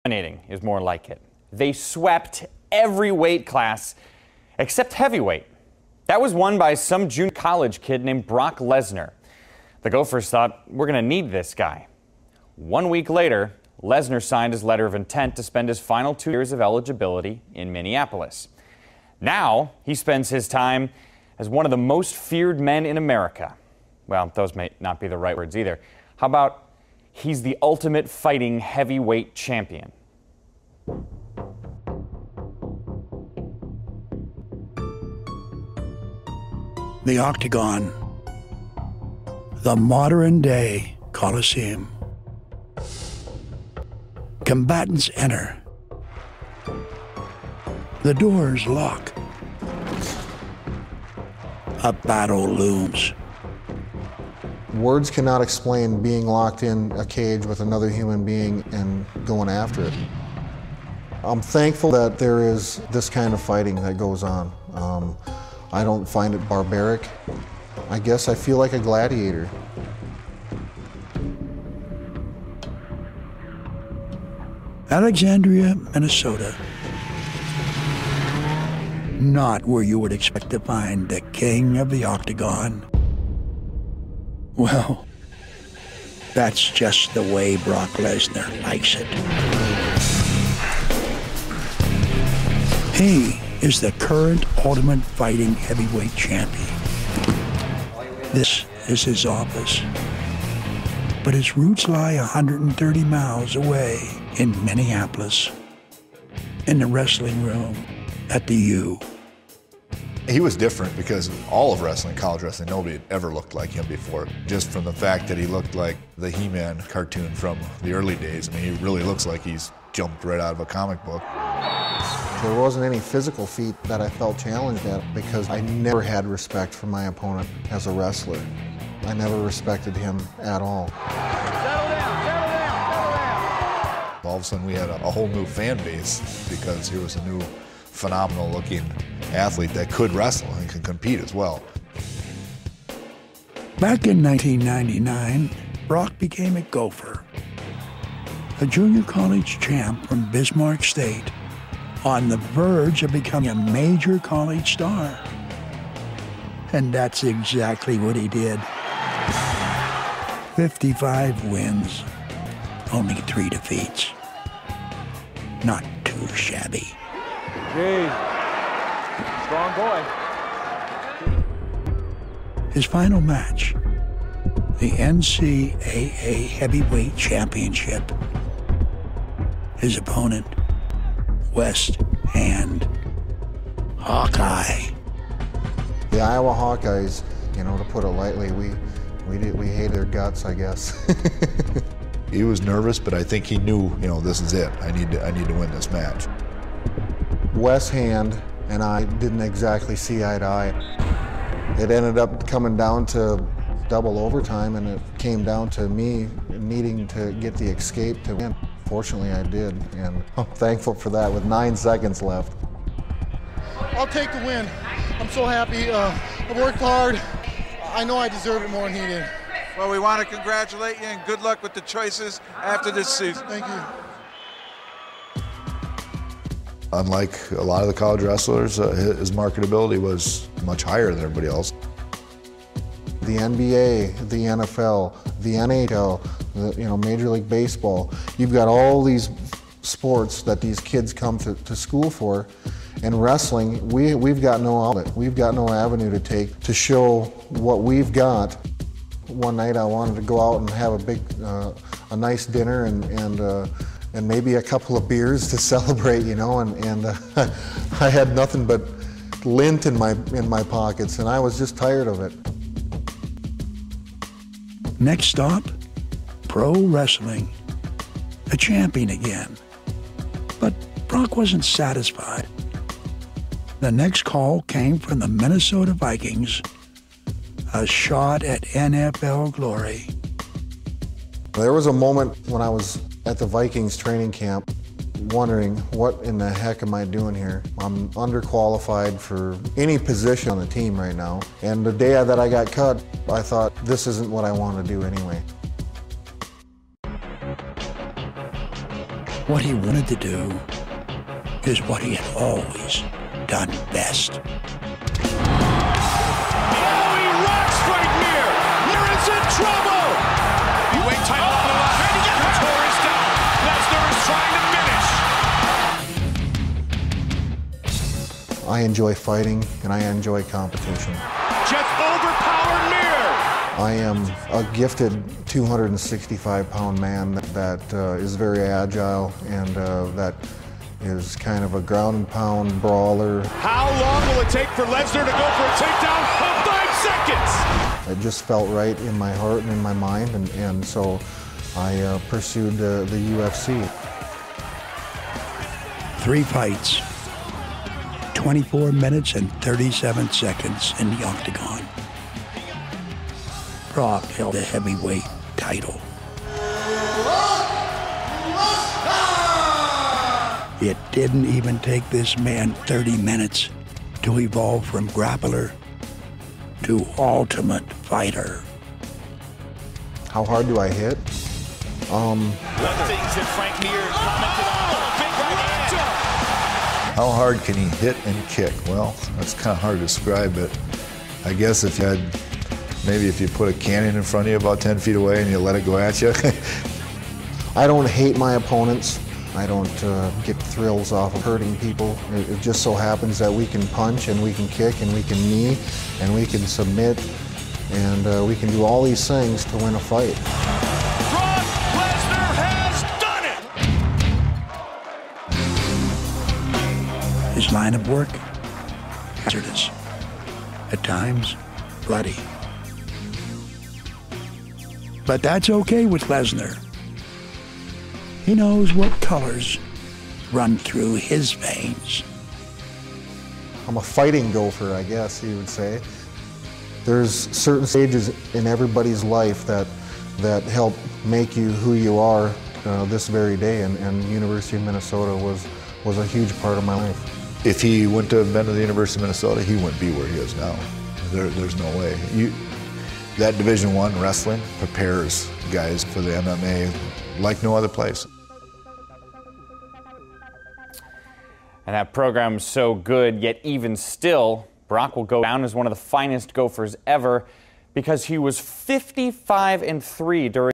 Dominating is more like it. They swept every weight class except heavyweight. That was won by some junior college kid named Brock Lesnar. The Gophers thought, we're going to need this guy. 1 week later, Lesnar signed his letter of intent to spend his final 2 years of eligibility in Minneapolis. Now, he spends his time as one of the most feared men in America. Well, those may not be the right words either. How about he's the ultimate fighting heavyweight champion? The Octagon, the modern-day Coliseum. Combatants enter. The doors lock. A battle looms. Words cannot explain being locked in a cage with another human being and going after it. I'm thankful that there is this kind of fighting that goes on. I don't find it barbaric. I guess I feel like a gladiator. Alexandria, Minnesota. Not where you would expect to find the king of the Octagon. Well, that's just the way Brock Lesnar likes it. He is the current Ultimate Fighting Heavyweight Champion. This is his office. But his roots lie 130 miles away in Minneapolis, in the wrestling room at the U. He was different because all of wrestling, college wrestling, nobody had ever looked like him before. Just from the fact that he looked like the He-Man cartoon from the early days. I mean, he really looks like he's jumped right out of a comic book. There wasn't any physical feat that I felt challenged at because I never had respect for my opponent as a wrestler. I never respected him at all. All of a sudden we had a whole new fan base because here was a new phenomenal looking athlete that could wrestle and could compete as well. Back in 1999, Brock became a Gopher, a junior college champ from Bismarck State, on the verge of becoming a major college star. And that's exactly what he did. 55 wins, only 3 defeats. Not too shabby. Jeez, strong boy. His final match, the NCAA Heavyweight Championship. His opponent, West Hand Hawkeye. The Iowa Hawkeyes, you know, to put it lightly, we hate their guts, I guess. He was nervous, but I think he knew, you know, this is it. I need to win this match. West Hand and I didn't exactly see eye to eye. It ended up coming down to double overtime, and it came down to me needing to get the escape to win. Fortunately, I did, and I'm thankful for that with 9 seconds left. I'll take the win. I'm so happy. I worked hard. I know I deserve it more than he did. Well, we want to congratulate you and good luck with the choices after this season. Thank you. Unlike a lot of the college wrestlers, his marketability was much higher than everybody else. The NBA, the NFL, the NHL, Major League Baseball. You've got all these sports that these kids come to school for. And wrestling, we've got no outlet. We've got no avenue to take to show what we've got. One night I wanted to go out and have a nice dinner and maybe a couple of beers to celebrate, and I had nothing but lint in my pockets, and I was just tired of it. Next stop, pro wrestling. A champion again. But Brock wasn't satisfied. The next call came from the Minnesota Vikings, a shot at NFL glory. There was a moment when I was at the Vikings training camp wondering, what in the heck am I doing here? I'm underqualified for any position on the team right now. And the day that I got cut, I thought, this isn't what I want to do anyway. What he wanted to do is what he had always done best. Oh, he rocks right near. Here is in trouble. You wait tight on the left. Couture is down. Lesnar is trying to finish. I enjoy fighting and I enjoy competition. Just overpowered Mir. I am a gifted 265-pound man that is very agile and that is kind of a ground and pound brawler. How long will it take for Lesnar to go for a takedown of 5 seconds? It just felt right in my heart and in my mind, and so I pursued the UFC. 3 fights, 24 minutes and 37 seconds in the octagon. Brock held the heavyweight title. It didn't even take this man 30 minutes to evolve from grappler to ultimate fighter. How hard do I hit? One of the things that Frank Mir commented on. Big right hand. How hard can he hit and kick? Well, that's kind of hard to describe, but I guess if you put a cannon in front of you about 10 feet away and you let it go at you. I don't hate my opponents. I don't get thrills off of hurting people. It just so happens that we can punch and we can kick and we can knee and we can submit and we can do all these things to win a fight. Brock Lesnar has done it! His line of work, hazardous, at times bloody. But that's okay with Lesnar. He knows what colors run through his veins. I'm a fighting gopher, I guess you would say. There's certain stages in everybody's life that help make you who you are this very day, and University of Minnesota was a huge part of my life. If he wouldn't have been to the University of Minnesota, he wouldn't be where he is now. There's no way. That Division I wrestling prepares guys for the MMA like no other place. And that program's so good, yet even still, Brock will go down as one of the finest gophers ever because he was 55-3 during